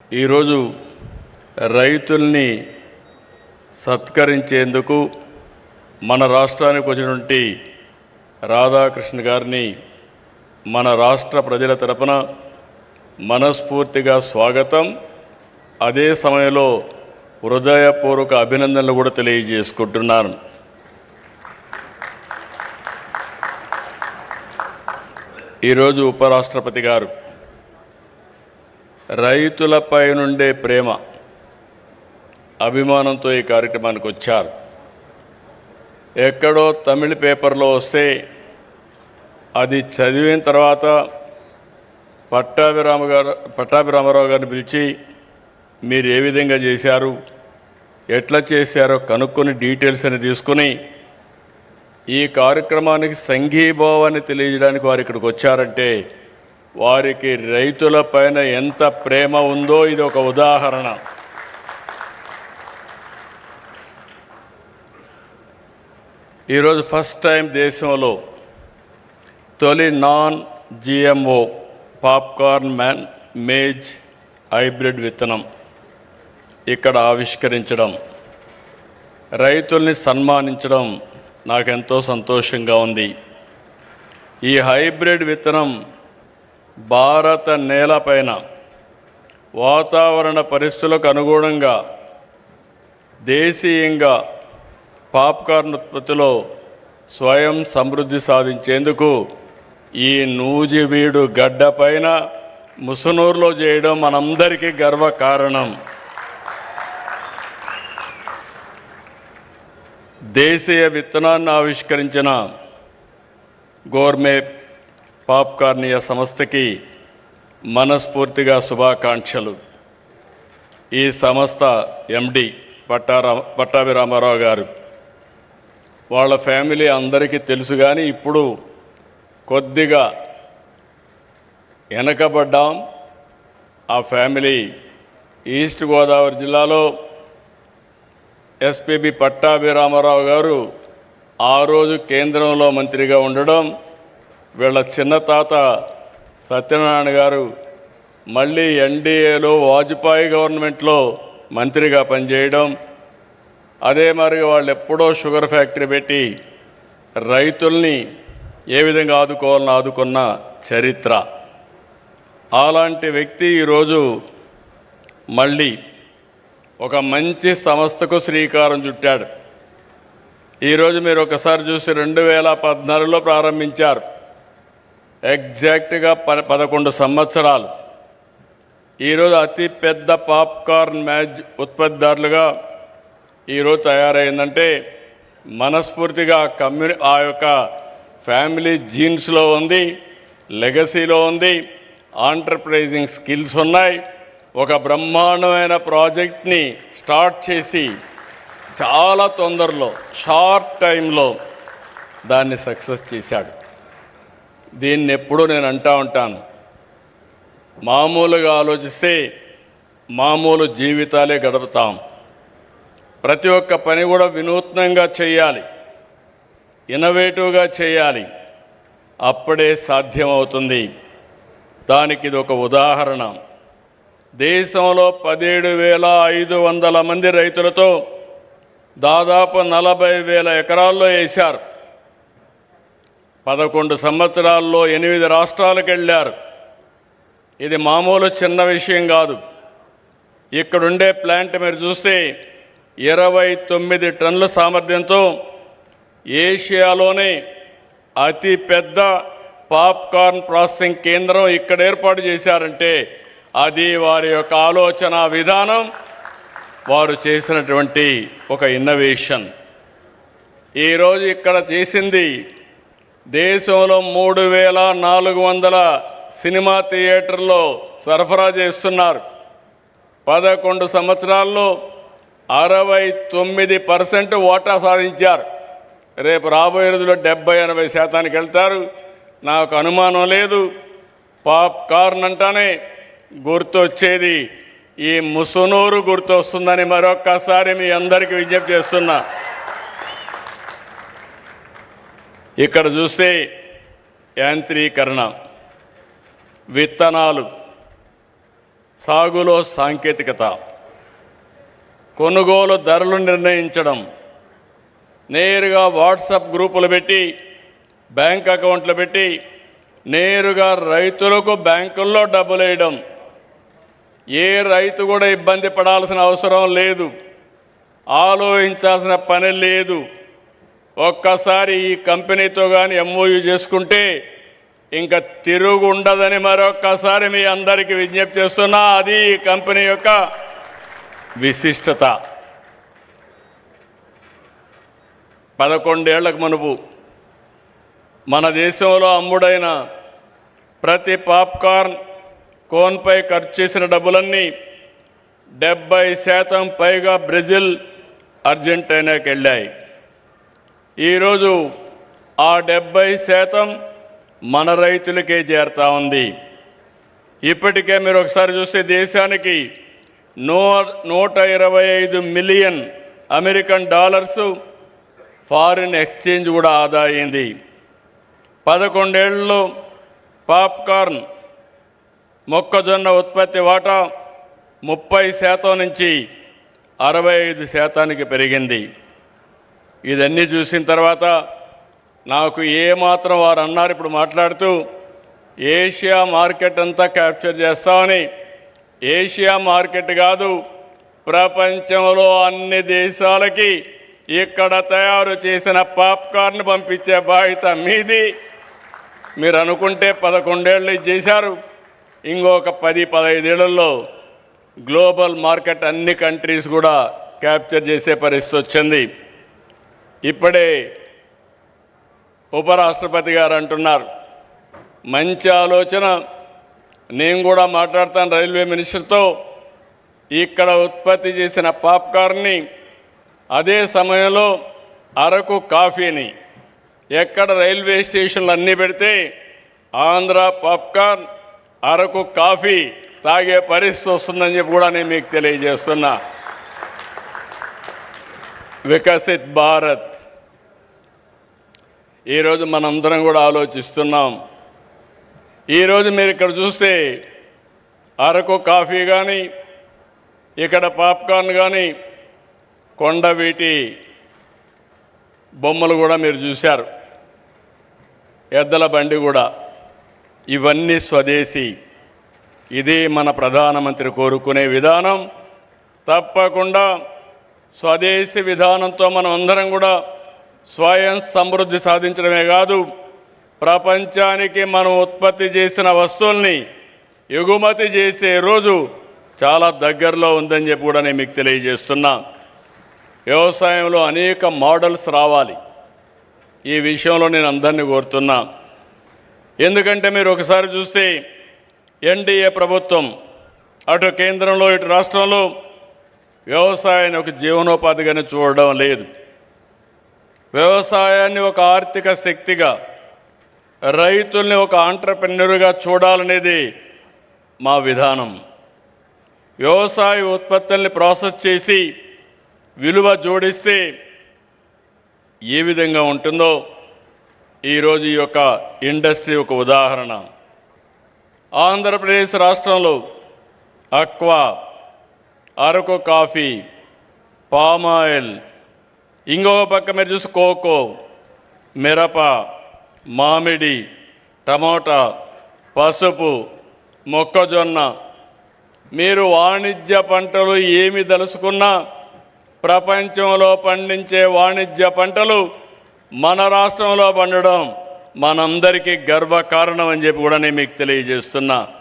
ఈరోజు రైతుల్ని సత్కరించేందుకు మన రాష్ట్రానికి వచ్చినటువంటి రాధాకృష్ణ గారిని మన రాష్ట్ర ప్రజల తరపున మనస్ఫూర్తిగా స్వాగతం, అదే సమయంలో హృదయపూర్వక అభినందనలు కూడా తెలియజేసుకుంటున్నాను. ఈరోజు ఉపరాష్ట్రపతి గారు రైతులపై నుండే ప్రేమ, అభిమానంతో ఈ కార్యక్రమానికి వచ్చారు. ఎక్కడో తమిళ పేపర్లో వస్తే అది చదివిన తర్వాత పట్టాభిరామారావు గారిని పిలిచి మీరు ఏ విధంగా చేశారు, ఎట్లా చేశారో కనుక్కొని డీటెయిల్స్ అని తీసుకుని ఈ కార్యక్రమానికి సంఘీభావాన్ని తెలియజేయడానికి వారు ఇక్కడికి వచ్చారంటే వారికి రైతులపైన ఎంత ప్రేమ ఉందో ఇది ఒక ఉదాహరణ. ఈరోజు ఫస్ట్ టైం దేశంలో తొలి non GMO popcorn maize hybrid విత్తనం ఇక్కడ ఆవిష్కరించడం, రైతుల్ని సన్మానించడం నాకెంతో సంతోషంగా ఉంది. ఈ హైబ్రిడ్ విత్తనం భారత నేలపైన వాతావరణ పరిస్థితులకు అనుగుణంగా దేశీయంగా పాప్కార్న్ ఉత్పత్తిలో స్వయం సమృద్ధి సాధించేందుకు ఈ నూజివీడు గడ్డపైన ముసునూరులో చేయడం మనందరికీ గర్వకారణం. దేశీయ విత్తనాన్ని ఆవిష్కరించిన గోర్మే పాప్కార్నియా సంస్థకి మనస్ఫూర్తిగా శుభాకాంక్షలు. ఈ సంస్థ ఎండి పట్టాభిరామారావు గారు, వాళ్ళ ఫ్యామిలీ అందరికీ తెలుసు, కానీ ఇప్పుడు కొద్దిగా వెనకబడ్డాం. ఆ ఫ్యామిలీ ఈస్ట్ గోదావరి జిల్లాలో ఎస్పీబీ పట్టాభిరామారావు గారు ఆ రోజు కేంద్రంలో మంత్రిగా ఉండడం, వీళ్ళ చిన్న తాత సత్యనారాయణ గారు మళ్ళీ ఎన్డీఏలో వాజ్పేయి గవర్నమెంట్లో మంత్రిగా పనిచేయడం, అదే మరి వాళ్ళు ఎప్పుడో షుగర్ ఫ్యాక్టరీ పెట్టి రైతుల్ని ఏ విధంగా ఆదుకోవాలని ఆదుకున్న చరిత్ర. అలాంటి వ్యక్తి ఈరోజు మళ్ళీ ఒక మంచి సంస్థకు శ్రీకారం చుట్టాడు. ఈరోజు మీరు ఒకసారి చూసి 2014లో ప్రారంభించారు. ఎగ్జాక్ట్గా 11 సంవత్సరాలు. ఈరోజు అతి పెద్ద పాప్కార్న్ మ్యాజ్ ఉత్పత్తిదారులుగా ఈరోజు తయారైందంటే మనస్ఫూర్తిగా ఆ యొక్క ఫ్యామిలీ జీన్స్లో ఉంది, లెగసీలో ఉంది, ఆంటర్ప్రైజింగ్ స్కిల్స్ ఉన్నాయి. ఒక బ్రహ్మాండమైన ప్రాజెక్ట్ని స్టార్ట్ చేసి చాలా తొందరలో షార్ట్ టైంలో దాన్ని సక్సెస్ చేశాడు. దీన్ని ఎప్పుడూ నేను అంటూ ఉంటాను, మామూలుగా ఆలోచిస్తే మామూలు జీవితాలే గడుపుతాం. ప్రతి ఒక్క పని కూడా వినూత్నంగా చేయాలి, ఇన్నోవేటివ్గా చేయాలి, అప్పుడే సాధ్యమవుతుంది. దానికి ఇది ఒక ఉదాహరణ. దేశంలో 17,500 మంది రైతులతో దాదాపు 40,000 ఎకరాల్లో వేశారు. 11 సంవత్సరాల్లో 8 రాష్ట్రాలకు వెళ్ళారు. ఇది మామూలు చిన్న విషయం కాదు. ఇక్కడుండే ప్లాంట్ మీరు చూస్తే 29 టన్నుల సామర్థ్యంతో ఏషియాలోనే అతి పెద్ద పాప్కార్న్ ప్రాసెసింగ్ కేంద్రం ఇక్కడ ఏర్పాటు చేశారంటే అది వారి యొక్క ఆలోచన విధానం, వారు చేసినటువంటి ఒక ఇన్నోవేషన్. ఈరోజు ఇక్కడ చేసింది దేశంలో 3,400 సినిమా థియేటర్లో సరఫరా చేస్తున్నారు. 11 సంవత్సరాల్లో 69% వాటా సాధించారు. రేపు రాబోయే రోజుల్లో 70-80% వెళ్తారు. నాకు అనుమానం లేదు. పాప్కార్న్ అంటానే గుర్తొచ్చేది ఈ ముసునూరు గుర్తొస్తుందని మరొక్కసారి మీ అందరికీ విజ్ఞప్తి చేస్తున్నా. ఇక్కడ చూస్తే యాంత్రీకరణ, విత్తనాలు, సాగులో సాంకేతికత, కొనుగోలు ధరలు నిర్ణయించడం, నేరుగా వాట్సాప్ గ్రూపులు పెట్టి బ్యాంక్ అకౌంట్లు పెట్టి నేరుగా రైతులకు బ్యాంకుల్లో డబ్బులు వేయడం. ఏ రైతు కూడా ఇబ్బంది పడాల్సిన అవసరం లేదు, ఆలోచించాల్సిన పని లేదు. ఒక్కసారి ఈ కంపెనీతో కానీ ఎంఓయూ చేసుకుంటే ఇంకా తిరుగు ఉండదని మరొక్కసారి మీ అందరికీ విజ్ఞప్తి చేస్తున్నా. అది ఈ కంపెనీ యొక్క విశిష్టత. 11 ఏళ్లకు మునుపు మన దేశంలో అమ్ముడైన ప్రతి పాప్కార్న్ కోన్పై ఖర్చు చేసిన డబ్బులన్నీ 70% పైగా బ్రెజిల్, అర్జెంటీనాకి వెళ్ళాయి. ఈరోజు ఆ 70% మన రైతులకే చేరుతా ఉంది. ఇప్పటికే మీరు ఒకసారి చూస్తే దేశానికి 125 million American dollars foreign exchange కూడా ఆదా అయింది. 11 ఏళ్లలో పాప్కార్న్ మొక్కజొన్న ఉత్పత్తి వాటా 30% నుంచి 65%కి పెరిగింది. ఇదన్నీ చూసిన తర్వాత నాకు ఏమాత్రం వారు అన్నారు ఇప్పుడు మాట్లాడుతూ ఏషియా మార్కెట్ అంతా క్యాప్చర్ చేస్తామని. ఏషియా మార్కెట్ కాదు, ప్రపంచంలో అన్ని దేశాలకి ఇక్కడ తయారు చేసిన పాప్కార్న్ పంపించే బాధ్యత మీది. మీరు అనుకుంటే 11 ఏళ్ళు ఇది చేశారు, ఇంకొక 10-15 ఏళ్లలో గ్లోబల్ మార్కెట్ అన్ని కంట్రీస్ కూడా క్యాప్చర్ చేసే పరిస్థితి వచ్చింది. ఇప్పుడే ఉపరాష్ట్రపతి గారు అంటున్నారు, మంచి ఆలోచన, నేను కూడా మాట్లాడతాను రైల్వే మినిస్టర్తో. ఇక్కడ ఉత్పత్తి చేసిన పాప్కార్న్ని అదే సమయంలో అరకు కాఫీని ఎక్కడ రైల్వే స్టేషన్లు అన్నీ పెడితే ఆంధ్ర పాప్కార్న్, అరకు కాఫీ తాగే పరిస్థితి వస్తుందని చెప్పి కూడా నేను మీకు తెలియజేస్తున్నా. వికసిత్ భారత్ ఈరోజు మనందరం కూడా ఆలోచిస్తున్నాం. ఈరోజు మీరు ఇక్కడ చూస్తే అరకు కాఫీ కానీ, ఇక్కడ పాప్కార్న్ కానీ, కొండవీటి బొమ్మలు కూడా మీరు చూశారు, ఎద్దల బండి కూడా, ఇవన్నీ స్వదేశీ. ఇది మన ప్రధానమంత్రి కోరుకునే విధానం. తప్పకుండా స్వదేశీ విధానంతో మనం అందరం కూడా స్వయం సమృద్ధి సాధించడమే కాదు, ప్రపంచానికి మనం ఉత్పత్తి చేసిన వస్తువుల్ని ఎగుమతి చేసే రోజు చాలా దగ్గరలో ఉందని చెప్పి కూడా నేను మీకు తెలియజేస్తున్నా. వ్యవసాయంలో అనేక మోడల్స్ రావాలి. ఈ విషయంలో నేను అందరినీ కోరుతున్నా. ఎందుకంటే మీరు ఒకసారి చూస్తే ఎన్డీఏ ప్రభుత్వం అటు కేంద్రంలో ఇటు రాష్ట్రంలో వ్యవసాయాన్ని ఒక జీవనోపాధిగానే చూడడం లేదు. వ్యవసాయాన్ని ఒక ఆర్థిక శక్తిగా, రైతుల్ని ఒక ఆంట్రప్రెన్యూర్గా చూడాలనేది మా విధానం. వ్యవసాయ ఉత్పత్తుల్ని ప్రాసెస్ చేసి విలువ జోడిస్తే ఏ విధంగా ఉంటుందో ఈరోజు ఈ యొక్క ఇండస్ట్రీ ఒక ఉదాహరణ. ఆంధ్రప్రదేశ్ రాష్ట్రంలో అక్వా, అరకు కాఫీ, పామాయిల్, ఇంకొక పక్క మీరు చూసి కోకో, మిరప, మామిడి, టమోటా, పసుపు, మొక్కజొన్న, మీరు వాణిజ్య పంటలు ఏమి దలుచుకున్నా ప్రపంచంలో పండించే వాణిజ్య పంటలు మన రాష్ట్రంలో పండడం మనందరికీ గర్వకారణం అని చెప్పి కూడా నేను మీకు తెలియజేస్తున్నా.